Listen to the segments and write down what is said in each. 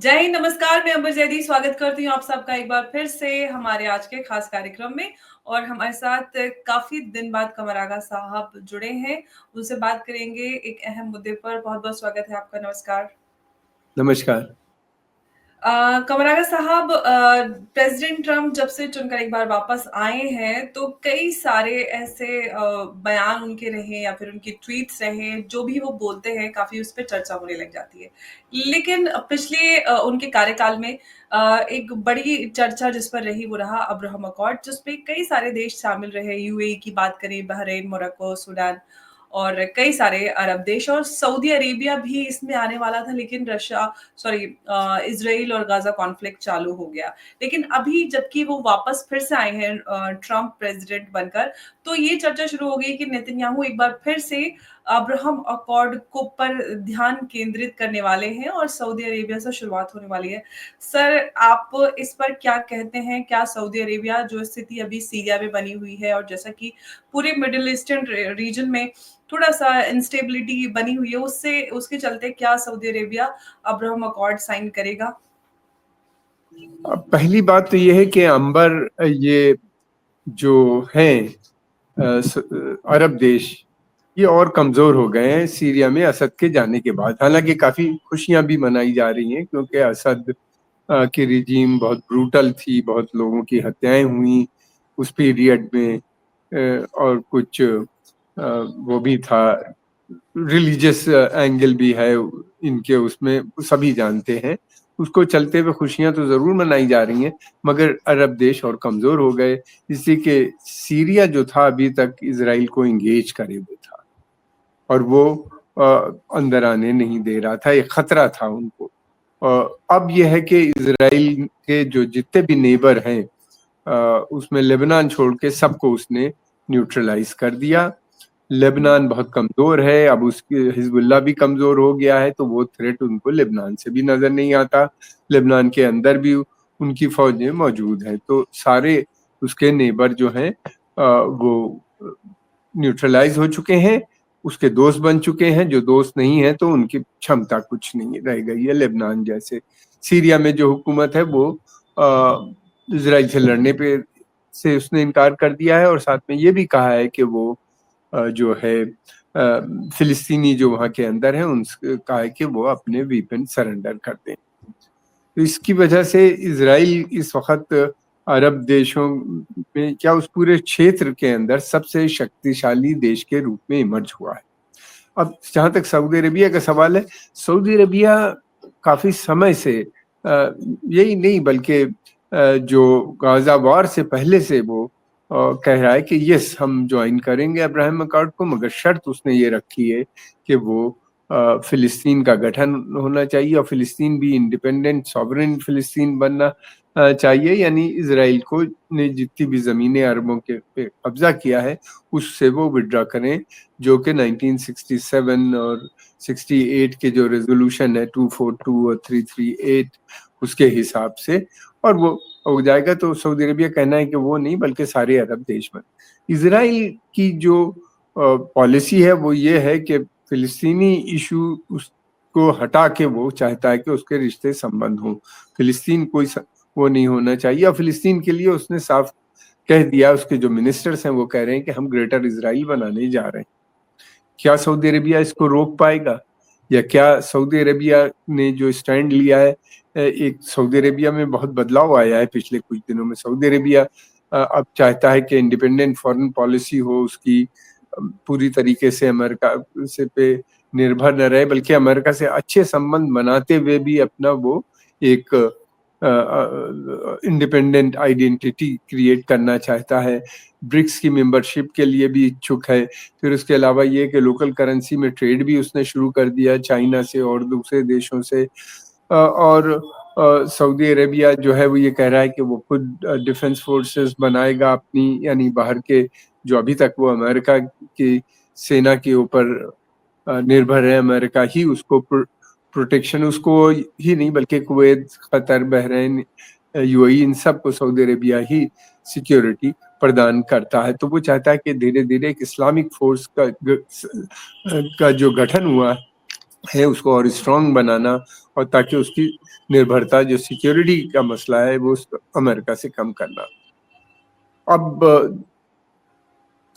जय हिंद, नमस्कार। मैं अंबर जैदी स्वागत करती हूँ आप सबका एक बार फिर से हमारे आज के खास कार्यक्रम में। और हमारे साथ काफी दिन बाद कमर आगा साहब जुड़े हैं। उनसे बात करेंगे एक अहम मुद्दे पर। बहुत बहुत स्वागत है आपका। नमस्कार। नमस्कार। कमर आगा साहब, प्रेसिडेंट ट्रम्प जब से चुनकर एक बार वापस आए हैं तो कई सारे ऐसे बयान उनके रहे या फिर उनकी ट्वीट्स रहे, जो भी वो बोलते हैं काफी उस पर चर्चा होने लग जाती है। लेकिन पिछले उनके कार्यकाल में एक बड़ी चर्चा जिस पर रही वो रहा अब्राहम अकॉर्ड, जिसपे कई सारे देश शामिल रहे। यूएई की बात करें, बहरीन, मोरक्को, सूडान और कई सारे अरब देश, और सऊदी अरेबिया भी इसमें आने वाला था, लेकिन इजराइल और गाजा कॉन्फ्लिक्ट चालू हो गया। लेकिन अभी जबकि वो वापस फिर से आए हैं ट्रम्प प्रेसिडेंट बनकर, तो ये चर्चा शुरू हो गई कि नेतन्याहू एक बार फिर से अब्राहम अकॉर्ड को पर ध्यान केंद्रित करने वाले हैं और सऊदी अरेबिया से शुरुआत होने वाली है। सर, आप इस पर क्या कहते हैं? क्या सऊदी अरेबिया, जो स्थिति अभी सीरिया में बनी हुई है और जैसा कि पूरे मिडिल ईस्टर्न रीजन में थोड़ा सा इंस्टेबिलिटी बनी हुई है, उससे उसके चलते क्या Saudi Arabia Abraham accord sign करेगा? पहली बात तो ये है कि अंबर, ये जो हैं अरब देश, ये और कमजोर हो गए हैं सीरिया में असद के जाने के बाद। हालांकि काफी खुशियां भी मनाई जा रही हैं क्योंकि असद की रिजीम बहुत ब्रूटल थी, बहुत लोगों की हत्याएं हुई उस पीरियड में। और कुछ वो भी था, रिलीजियस एंगल भी है इनके, उसमें सभी जानते हैं। उसको चलते हुए खुशियां तो जरूर मनाई जा रही हैं, मगर अरब देश और कमजोर हो गए, इसलिए कि सीरिया जो था अभी तक इसराइल को इंगेज करे हुए था और वो अंदर आने नहीं दे रहा था। एक खतरा था उनको। अब यह है कि इसराइल के जो जितने भी नेबर हैं, उसमें लेबनान छोड़ के सबको उसने न्यूट्रलाइज कर दिया। लेबनान बहुत कमजोर है, अब उसकी हिजबुल्लाह भी कमजोर हो गया है, तो वो थ्रेट उनको लेबनान से भी नजर नहीं आता। लेबनान के अंदर भी उनकी फौजें मौजूद हैं, तो सारे उसके नेबर जो हैं वो न्यूट्रलाइज हो चुके हैं, उसके दोस्त बन चुके हैं। जो दोस्त नहीं है तो उनकी क्षमता कुछ नहीं रह गई है लेबनान जैसे। सीरिया में जो हुकूमत है वो इजराइल से लड़ने पे से उसने इनकार कर दिया है, और साथ में ये भी कहा है कि वो जो है फिलिस्तीनी जो वहाँ के अंदर है उनसे कहा है कि वो अपने वीपन सरेंडर कर दें। तो इसकी वजह से इजराइल इस वक्त अरब देशों में, क्या उस पूरे क्षेत्र के अंदर सबसे शक्तिशाली देश के रूप में इमर्ज हुआ है। अब जहां तक सऊदी अरेबिया का सवाल है, सऊदी अरेबिया काफी समय से यही नहीं बल्कि जो गाजा वार से पहले से वो कह रहा है कि यस, हम ज्वाइन करेंगे अब्राहम अकॉर्ड को, मगर शर्त उसने ये रखी है कि वो फिलिस्तीन का गठन होना चाहिए और फिलिस्तीन भी इंडिपेंडेंट सॉवरेन फिलिस्तीन बनना चाहिए। यानी इसराइल को ने जितनी भी जमीनें अरबों के पे कब्जा किया है उससे वो विड्रॉ करें, जो कि 1967 और 68 के जो रेजोल्यूशन है 242 और 338 उसके हिसाब से, और वो हो जाएगा। तो सऊदी अरेबिया कहना है कि वो नहीं बल्कि सारे अरब देश में। इसराइल की जो पॉलिसी है वो ये है कि फिलिस्तीनी इशू उसको हटा के वो चाहता है कि उसके रिश्ते संबंध हों। फिलिस्तीन कोई वो नहीं होना चाहिए, और फिलिस्तीन के लिए उसने साफ कह दिया, उसके जो मिनिस्टर्स हैं वो कह रहे हैं कि हम ग्रेटर इसराइल बनाने जा रहे हैं। क्या सऊदी अरेबिया इसको रोक पाएगा, या क्या सऊदी अरेबिया ने जो स्टैंड लिया है, एक सऊदी अरेबिया में बहुत बदलाव आया है पिछले कुछ दिनों में। सऊदी अरेबिया अब चाहता है कि इंडिपेंडेंट फॉरेन पॉलिसी हो उसकी, पूरी तरीके से अमेरिका से पे निर्भर न रहे, बल्कि अमेरिका से अच्छे संबंध बनाते हुए भी अपना वो एक इंडिपेंडेंट आइडेंटिटी क्रिएट करना चाहता है। ब्रिक्स की मेंबरशिप के लिए भी इच्छुक है। फिर उसके अलावा ये कि लोकल करेंसी में ट्रेड भी उसने शुरू कर दिया चाइना से और दूसरे देशों से। और सऊदी अरेबिया जो है वो ये कह रहा है कि वो खुद डिफेंस फोर्सेस बनाएगा अपनी, यानी बाहर के, जो अभी तक वो अमेरिका की सेना के ऊपर निर्भर है, अमेरिका ही उसको प्रोटेक्शन, उसको ही नहीं बल्कि कुवैत, कतर, बहरीन, यूएई, इन सब को सऊदी अरेबिया ही सिक्योरिटी प्रदान करता है। तो वो चाहता है कि धीरे धीरे एक इस्लामिक फोर्स का जो गठन हुआ है उसको और स्ट्रांग बनाना, और ताकि उसकी निर्भरता जो सिक्योरिटी का मसला है वो अमेरिका से कम करना। अब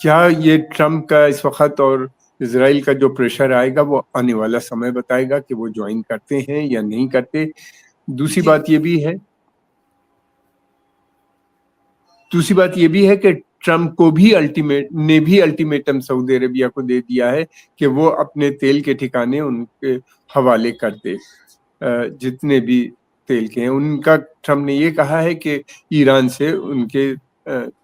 क्या ये ट्रम्प का इस वक्त और इसराइल का जो प्रेशर आएगा वो आने वाला समय बताएगा कि वो ज्वाइन करते हैं या नहीं करते। दूसरी जी। बात ये भी है कि ट्रम्प को भी अल्टीमेटम सऊदी अरेबिया को दे दिया है कि वो अपने तेल के ठिकाने उनके हवाले कर दे। जितने भी तेल के हैं उनका, ट्रम्प ने ये कहा है कि ईरान से उनके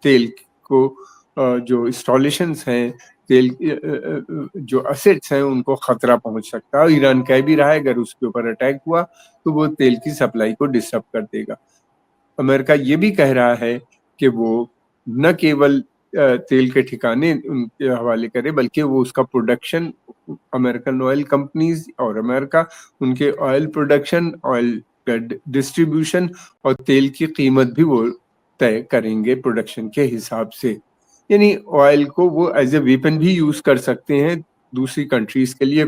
तेल को जो इंस्टॉलेशंस हैं, तेल जो असेट्स हैं उनको खतरा पहुंच सकता है। ईरान कह भी रहा है अगर उसके ऊपर अटैक हुआ तो वो तेल की सप्लाई को डिस्टर्ब कर देगा। अमेरिका ये भी कह रहा है कि वो न केवल तेल के ठिकाने उनके हवाले करे बल्कि वो उसका प्रोडक्शन, अमेरिकन ऑयल कंपनीज और अमेरिका उनके ऑयल प्रोडक्शन, ऑयल डिस्ट्रीब्यूशन और तेल की कीमत भी वो तय करेंगे प्रोडक्शन के हिसाब से। यानी ऑयल को वो एज ए वेपन भी यूज कर सकते हैं दूसरी कंट्रीज के लिए,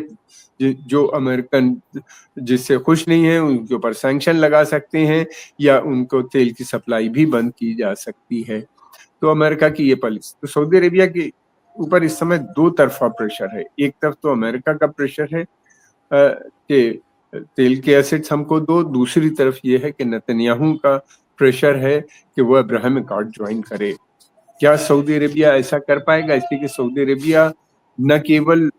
जो अमेरिकन जिससे खुश नहीं है उनके ऊपर सैंक्शन लगा सकते हैं या उनको तेल की सप्लाई भी बंद की जा सकती है। तो अमेरिका की ये पॉलिसी, तो सऊदी अरेबिया के ऊपर इस समय दो तरफा प्रेशर है। एक तरफ तो अमेरिका का प्रेशर है कि तेल के एसेट्स हमको दो, दूसरी तरफ ये है कि नेतन्याहू का प्रेशर है कि वो अब्राहम अकॉर्ड ज्वाइन करे। क्या सऊदी अरेबिया ऐसा कर पाएगा? इसलिए कि सऊदी अरेबिया न केवल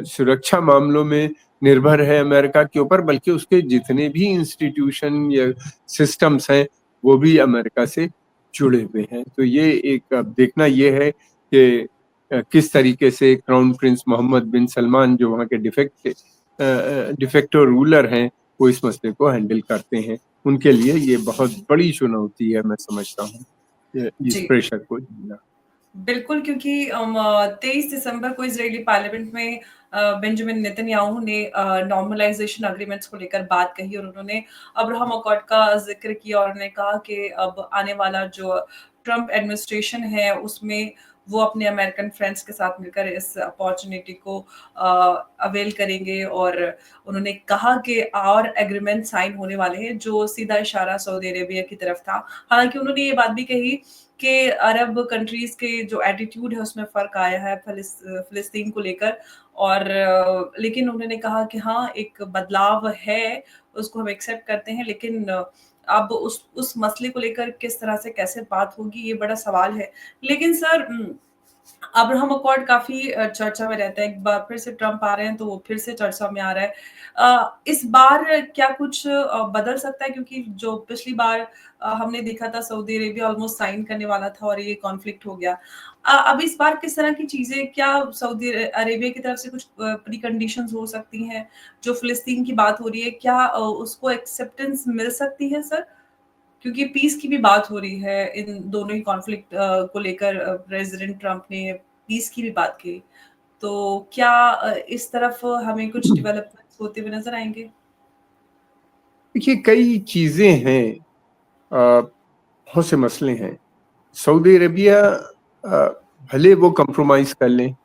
सुरक्षा मामलों में निर्भर है अमेरिका के ऊपर, बल्कि उसके जितने भी इंस्टीट्यूशन या सिस्टम्स हैं वो भी अमेरिका से जुड़े हुए हैं। तो ये एक अब देखना ये है कि किस तरीके से क्राउन प्रिंस मोहम्मद बिन सलमान जो वहाँ के डिफेक्टो रूलर हैं वो इस मसले को हैंडल करते हैं। उनके लिए ये बहुत बड़ी चुनौती है, मैं समझता हूँ इस जी। प्रेशर को झेलना। बिल्कुल, क्योंकि 23 दिसंबर को इज़राइली पार्लियामेंट में बेंजामिन नेतन्याहू ने नॉर्मलाइज़ेशन एग्रीमेंट्स को लेकर बात कही और उन्होंने अब्राहम अकॉर्ड का ज़िक्र किया और उन्होंने कहा कि अब आने वाला जो ट्रम्प एडमिनिस्ट्रेशन है, उसमें वो अपने अमेरिकन फ्रेंड्स के साथ मिलकर इस अपॉर्च्युनिटी को अवेल करेंगे और उन्होंने कहा कि और एग्रीमेंट साइन होने वाले हैं, जो सीधा इशारा सऊदी अरेबिया की तरफ था। हालाँकि उन्होंने ये बात भी कही कि अरब कंट्रीज़ के जो एटीट्यूड है उसमें फ़र्क आया है फ़िलिस्तीन को लेकर और लेकिन उन्होंने कहा कि हाँ, एक बदलाव है, उसको हम एक्सेप्ट करते हैं लेकिन अब उस मसले को लेकर किस तरह से कैसे बात होगी ये बड़ा सवाल है। लेकिन सर अब्राहम अकॉर्ड काफ़ी चर्चा में रहता है, एक बार फिर से ट्रम्प आ रहे हैं तो वो फिर से चर्चा में आ रहा है। इस बार क्या कुछ बदल सकता है? क्योंकि जो पिछली बार हमने देखा था सऊदी अरेबिया ऑलमोस्ट साइन करने वाला था और ये कॉन्फ्लिक्ट हो गया। अब इस बार किस तरह की चीज़ें क्या सऊदी अरेबिया की तरफ से कुछ प्री कंडीशंस हो सकती हैं? जो फ़िलिस्तीन की बात हो रही है, क्या उसको एक्सेप्टेंस मिल सकती है सर? क्योंकि पीस की भी बात हो रही है इन दोनों ही कॉन्फ्लिक्ट को लेकर प्रेसिडेंट ट्रम्प ने पीस की भी बात की। तो क्या इस तरफ हमें कुछ डेवलपमेंट्स होते हुए नज़र आएँगे? देखिए कई चीजें हैं, बहुत से मसले हैं। सऊदी अरेबिया भले वो कंप्रोमाइज कर लें,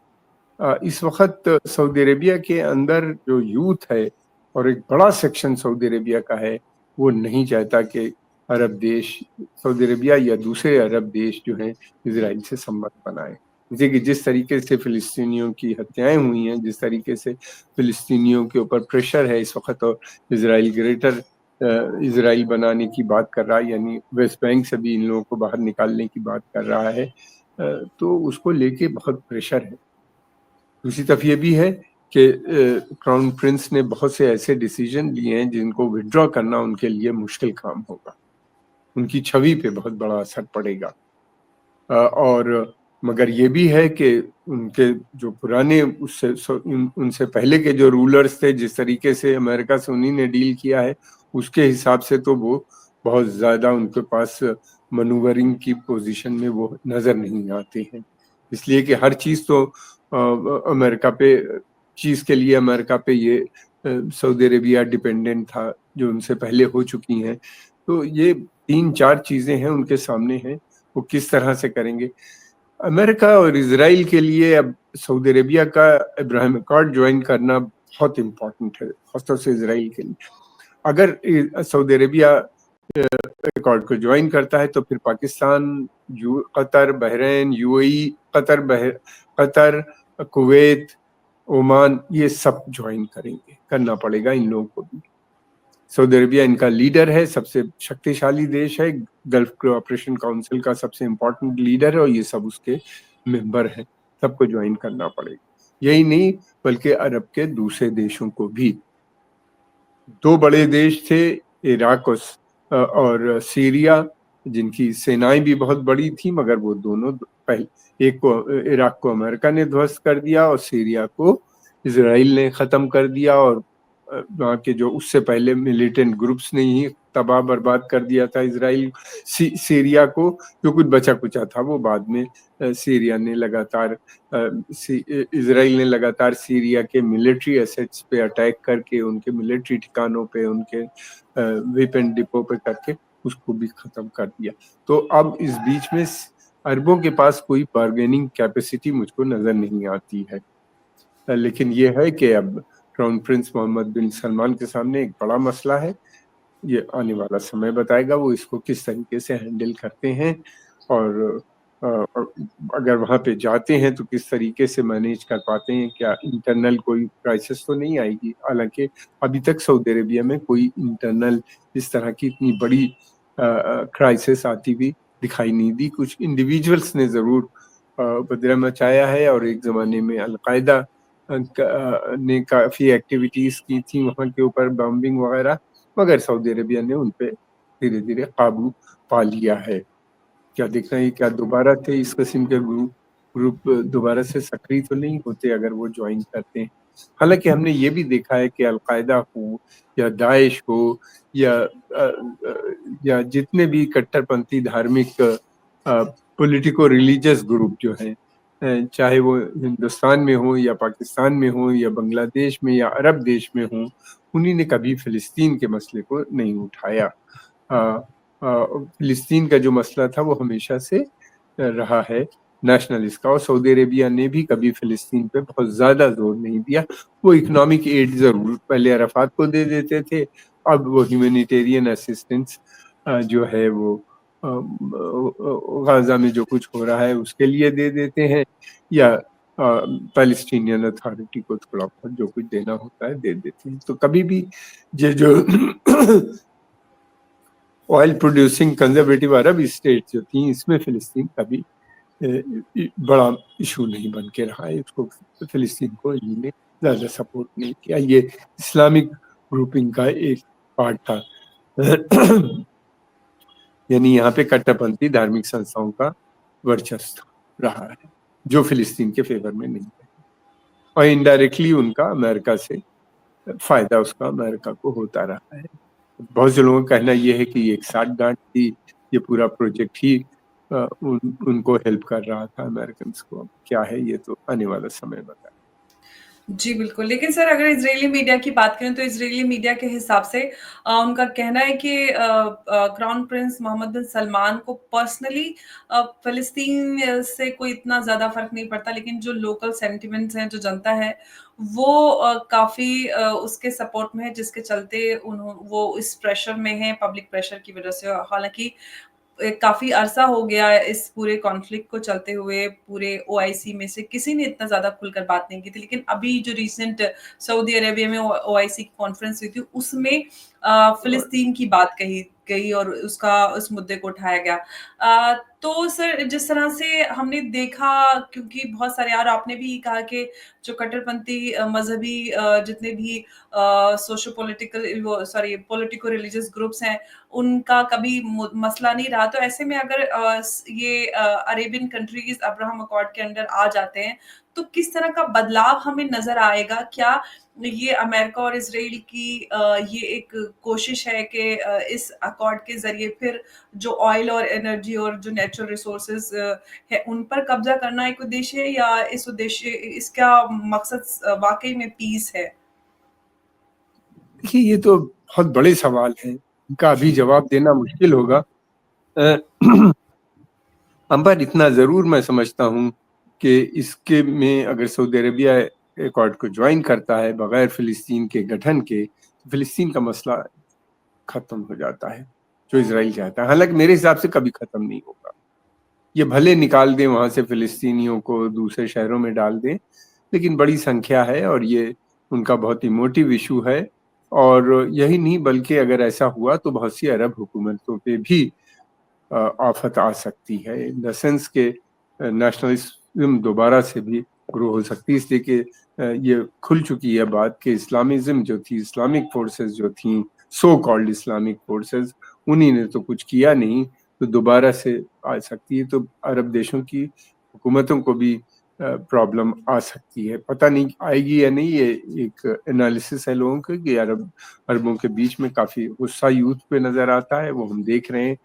इस वक्त सऊदी अरेबिया के अंदर जो यूथ है और एक बड़ा सेक्शन सऊदी अरेबिया का है, वो नहीं चाहता कि अरब देश, सऊदी अरेबिया या दूसरे अरब देश जो हैं इजराइल से संबंध बनाए। जैसे कि जिस तरीके से फिलिस्तीनियों की हत्याएं हुई हैं, जिस तरीके से फिलिस्तीनियों के ऊपर प्रेशर है इस वक्त, और इजराइल ग्रेटर इजराइल बनाने की बात कर रहा है, यानी वेस्ट बैंक से भी इन लोगों को बाहर निकालने की बात कर रहा है, तो उसको लेके बहुत प्रेशर है। दूसरी तरफ ये भी है कि क्राउन प्रिंस ने बहुत से ऐसे डिसीजन लिए हैं जिनको विड्रॉ करना उनके लिए मुश्किल काम होगा, उनकी छवि पे बहुत बड़ा असर पड़ेगा। और मगर ये भी है कि उनके जो पुराने उनसे पहले के जो रूलर्स थे, जिस तरीके से अमेरिका से उन्हीं ने डील किया है, उसके हिसाब से तो वो बहुत ज़्यादा उनके पास मनूवरिंग की पोजीशन में वो नज़र नहीं आते हैं। इसलिए कि हर चीज़ तो अमेरिका पे, चीज़ के लिए अमेरिका पे ये सऊदी अरेबिया डिपेंडेंट था जो उनसे पहले हो चुकी हैं। तो ये 3-4 चीज़ें हैं उनके सामने हैं, वो किस तरह से करेंगे। अमेरिका और इजराइल के लिए अब सऊदी अरेबिया का अब्राहम अकॉर्ड ज्वाइन करना बहुत इम्पोर्टेंट है, खासतौर से इजराइल के लिए। अगर सऊदी अरेबिया अकॉर्ड को ज्वाइन करता है तो फिर Pakistan, Qatar, Bahrain, UAE, Qatar, Kuwait, Oman, ये सब ज्वाइन करेंगे, करना पड़ेगा इन लोगों को भी। सऊदी अरेबिया इनका लीडर है, सबसे शक्तिशाली देश है, गल्फ कोऑपरेशन काउंसिल का सबसे इम्पोर्टेंट लीडर है और ये सब उसके मेंबर हैं, सबको ज्वाइन करना पड़ेगा। यही नहीं बल्कि अरब के दूसरे देशों को भी। दो बड़े देश थे, इराक और सीरिया, जिनकी सेनाएं भी बहुत बड़ी थी, मगर वो दोनों पहले, एक को इराक को अमेरिका ने ध्वस्त कर दिया और सीरिया को इजराइल ने खत्म कर दिया, और वहाँ के जो उससे पहले मिलिटेंट ग्रुप्स ने ही तबाह बर्बाद कर दिया था इजराइल सीरिया को। जो कुछ बचा कुचा था वो बाद में सीरिया ने लगातार इजराइल ने लगातार सीरिया के मिलिट्री एसेट्स पे अटैक करके, उनके मिलिट्री ठिकानों पे, उनके वेपन डिपो पे करके उसको भी खत्म कर दिया। तो अब इस बीच में अरबों के पास कोई बार्गेनिंग कैपेसिटी मुझको नजर नहीं आती है। लेकिन ये है कि अब क्राउन प्रिंस मोहम्मद बिन सलमान के सामने एक बड़ा मसला है। ये आने वाला समय बताएगा वो इसको किस तरीके से हैंडल करते हैं, और अगर वहां पे जाते हैं तो किस तरीके से मैनेज कर पाते हैं। क्या इंटरनल कोई क्राइसिस तो नहीं आएगी? हालांकि अभी तक सऊदी अरेबिया में कोई इंटरनल इस तरह की इतनी बड़ी क्राइसिस आती हुई दिखाई नहीं दी। कुछ इंडिविजुअल्स ने जरूर उपद्रव मचाया है, और एक जमाने में अलकायदा ने काफी एक्टिविटीज की थी वहां के ऊपर, बॉम्बिंग वगैरह, मगर सऊदी अरेबिया ने उन पे धीरे धीरे काबू पा लिया है। क्या देखना है क्या दोबारा से इस किस्म के ग्रुप दोबारा से सक्रिय तो नहीं होते अगर वो ज्वाइन करते हैं। हालांकि हमने ये भी देखा है कि अलकायदा हो या दाइश हो या जितने भी कट्टरपंथी धार्मिक पॉलिटिको रिलीजियस ग्रुप जो हैं, चाहे वो हिंदुस्तान में हो या पाकिस्तान में हो या बांग्लादेश में या अरब देश में हो, उन्हीं ने कभी फिलिस्तीन के मसले को नहीं उठाया। फिलिस्तीन का जो मसला था वो हमेशा से रहा है नेशनलिस्ट का, और सऊदी अरेबिया ने भी कभी फिलिस्तीन पे बहुत ज्यादा जोर नहीं दिया। वो इकोनॉमिक एड जरूर पहले अराफात को दे देते थे, अब वो ह्यूमैनिटेरियन असिस्टेंस जो है वो गाजा में जो कुछ हो रहा है उसके लिए दे देते हैं, या पैलेस्टीनियन अथॉरिटी को थोड़ा बहुत जो कुछ देना होता है दे देते हैं। तो कभी भी ये जो ऑयल प्रोड्यूसिंग कंजर्वेटिव अरब स्टेट जो थी, इसमें फिलिस्तीन कभी बड़ा इशू नहीं बन के रहा है। इसको फिलिस्तीन को इन्होंने ज्यादा सपोर्ट नहीं किया, ये इस्लामिक ग्रुपिंग का एक पार्ट था। यानी यहाँ पे कट्टरपंथी धार्मिक संस्थाओं का वर्चस्व रहा है जो फिलिस्तीन के फेवर में नहीं है, और इनडायरेक्टली उनका अमेरिका से फायदा उसका अमेरिका को होता रहा है। बहुत से लोगों का कहना यह है कि ये एक साठगांठ थी, ये पूरा प्रोजेक्ट ही उनको हेल्प कर रहा था अमेरिकन को। क्या है ये तो आने वाला समय बताए। जी, बिल्कुल। लेकिन सर अगर इज़राइली मीडिया की बात करें तो इज़राइली मीडिया के हिसाब से उनका कहना है कि क्राउन प्रिंस मोहम्मद बिन सलमान को पर्सनली फ़िलिस्तीन से कोई इतना ज़्यादा फ़र्क नहीं पड़ता, लेकिन जो लोकल सेंटिमेंट्स हैं, जो जनता है, वो काफ़ी उसके सपोर्ट में है, जिसके चलते वो इस प्रेशर में हैं, पब्लिक प्रेशर की वज़ह से। हालाँकि काफ़ी अरसा हो गया है इस पूरे कॉन्फ्लिक्ट को चलते हुए, पूरे ओआईसी में से किसी ने इतना ज़्यादा खुलकर बात नहीं की थी। लेकिन अभी जो रिसेंट सऊदी अरेबिया में ओआईसी की कॉन्फ्रेंस हुई थी, उसमें फ़िलिस्तीन की बात कही गई और उस मुद्दे को उठाया गया। तो सर जिस तरह से हमने देखा, क्योंकि बहुत सारे, और आपने भी कहा कि जो कट्टरपंथी मज़हबी जितने भी सोशो पॉलिटिकल वो सॉरी पॉलिटिको रिलीजियस ग्रुप्स हैं, उनका कभी मसला नहीं रहा। तो ऐसे में अगर ये अरेबियन कंट्रीज अब्राहम अकॉर्ड के अंडर आ जाते हैं, तो किस तरह का बदलाव हमें नजर आएगा? क्या ये अमेरिका और इसराइल की ये एक कोशिश है कि इस अकॉर्ड के जरिए फिर जो ऑयल और एनर्जी और जो नेचुरल रिसोर्सेज है उन पर कब्जा करना एक उद्देश्य है, या इस उद्देश्य इसका मकसद वाकई में पीस है? देखिए ये तो बहुत बड़े सवाल हैं, इनका अभी जवाब देना मुश्किल होगा। अंबर इतना ज़रूर मैं समझता हूँ कि इसके में अगर सऊदी अरेबिया एकॉर्ड को ज्वाइन करता है बगैर फ़िलिस्तीन के गठन के, तो फ़िलिस्तीन का मसला खत्म हो जाता है, जो इज़राइल चाहता है। हालाँकि मेरे हिसाब से कभी खत्म नहीं होगा। ये भले निकाल दें वहाँ से फ़िलिस्तीनियों को, दूसरे शहरों में डाल दें, लेकिन बड़ी संख्या है और ये उनका बहुत इमोटिव इश्यू है। और यही नहीं बल्कि अगर ऐसा हुआ तो बहुत सी अरब हुकूमतों पे भी आफत आ सकती है, इन द सेंस के नेशनलिज्म दोबारा से भी ग्रो हो सकती है, इसलिए कि ये खुल चुकी है बात कि इस्लामिज्म जो थी, इस्लामिक फोर्सेस जो थी, सो कॉल्ड इस्लामिक फोर्सेस, उन्हीं ने तो कुछ किया नहीं, तो दोबारा से आ सकती है। तो अरब देशों की हुकूमतों को भी प्रॉब्लम आ सकती है, पता नहीं आएगी या नहीं। ये एक एनालिसिस है लोगों के कि अरबों के बीच में काफ़ी गुस्सा यूथ पे नज़र आता है, वो हम देख रहे हैं।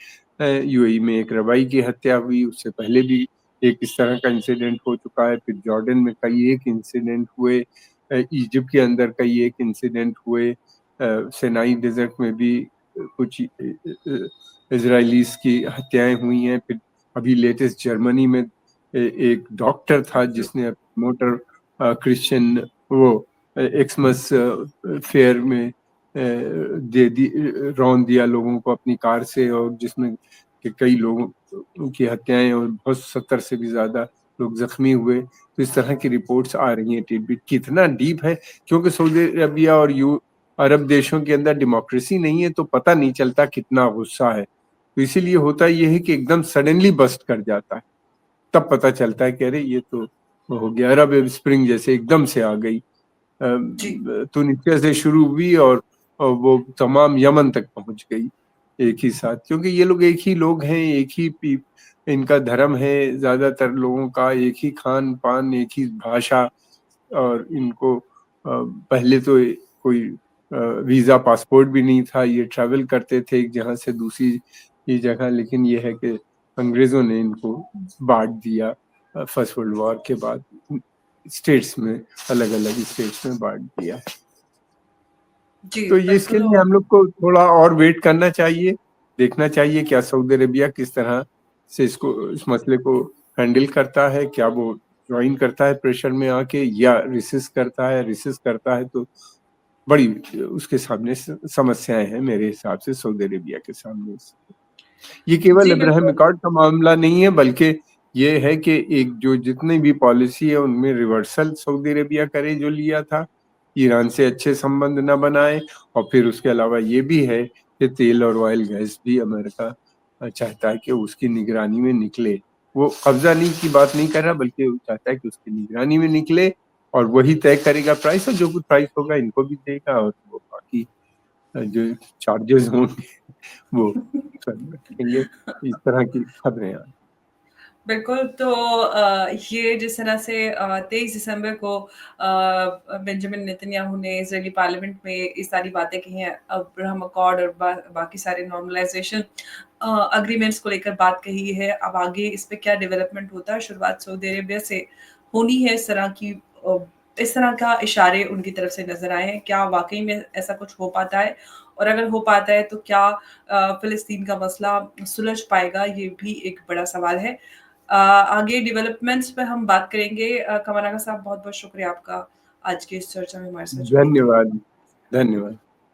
यूएई में एक रबाई की हत्या हुई, उससे पहले भी एक इस तरह का इंसिडेंट हो चुका है, फिर जॉर्डन में कई एक इंसिडेंट हुए, इजिप्ट के अंदर कई एक इंसिडेंट हुए, सिनाई डेजर्ट में भी कुछ इजरायलीज की हत्याएं हुई हैं। फिर अभी लेटेस्ट जर्मनी में एक डॉक्टर था जिसने मोटर क्रिश्चियन वो एक्समस फेयर में दे दी रौंद दिया लोगों को अपनी कार से, और जिसमें कि कई लोगों की हत्याएं और बहुत 70 से भी ज्यादा लोग जख्मी हुए। तो इस तरह की रिपोर्ट्स आ रही हैं। टिडबिट कितना डीप है, क्योंकि सऊदी अरबिया और अरब देशों के अंदर डेमोक्रेसी नहीं है, तो पता नहीं चलता कितना गुस्सा है। तो इसीलिए होता यह है कि एकदम सडनली बस्ट कर जाता है, तब पता चलता है कि अरे ये तो हो गया। अरब स्प्रिंग जैसे एकदम से आ गई, जी। तुनिसिया से शुरू हुई और वो तमाम यमन तक पहुंच गई एक ही साथ, क्योंकि ये लोग एक ही लोग हैं, एक ही इनका धर्म है, ज्यादातर लोगों का एक ही खान पान, एक ही भाषा। और इनको पहले तो कोई वीजा पासपोर्ट भी नहीं था, ये ट्रैवल करते थे एक जगह से दूसरी जगह। लेकिन ये है कि अंग्रेजों ने इनको बांट दिया फर्स्ट वर्ल्ड वॉर के बाद, स्टेट्स में, अलग अलग स्टेट्स में बांट दिया। जी, तो ये इसके बिल्कुल। लिए हम लोग को थोड़ा और वेट करना चाहिए, देखना चाहिए क्या सऊदी अरेबिया किस तरह से इस मसले को हैंडल करता है, क्या वो ज्वाइन करता है प्रेशर में आके या रिसिस्ट करता है। रिसिस्ट करता है तो बड़ी उसके सामने समस्याएं हैं मेरे हिसाब से सऊदी अरेबिया के सामने। ये केवल जी, अब्राहम बिल्कुल। अकॉर्ड का मामला नहीं है, बल्कि ये है कि एक जो जितनी भी पॉलिसी है उनमें रिवर्सल सऊदी अरेबिया करे जो लिया था, ईरान से अच्छे संबंध न बनाए। और फिर उसके अलावा ये भी है कि तेल और ऑयल गैस भी अमेरिका चाहता है कि उसकी निगरानी में निकले। वो कब्जा नहीं की बात नहीं कर रहा, बल्कि वो चाहता है कि उसकी निगरानी में निकले, और वही तय करेगा प्राइस, और जो कुछ प्राइस होगा इनको भी देगा, और वो बाकी जो चार्जेस होंगे वो सब रखेंगे। इस तरह की खबरें आ बिल्कुल, तो ये जिस तरह से 23 दिसंबर को बेंजामिन नेतन्याहू ने इज़रायली पार्लियामेंट में ये सारी बातें कही हैं, अब्राहम अकॉर्ड और बाकी सारे नॉर्मलाइज़ेशन एग्रीमेंट्स को लेकर बात कही है। अब आगे इस पे क्या डेवलपमेंट होता है, शुरुआत सऊदी अरेबिया से होनी है। इस तरह का इशारे उनकी तरफ से नज़र आए हैं। क्या वाक़ई में ऐसा कुछ हो पाता है? और अगर हो पाता है तो क्या फ़िलिस्तीन का मसला सुलझ पाएगा? ये भी एक बड़ा सवाल है। आगे डेवलपमेंट्स पे हम बात करेंगे। कमरागा साहब, बहुत-बहुत शुक्रिया आपका आज की इस चर्चा में हमारे साथ जुड़ने के लिए। धन्यवाद, धन्यवाद।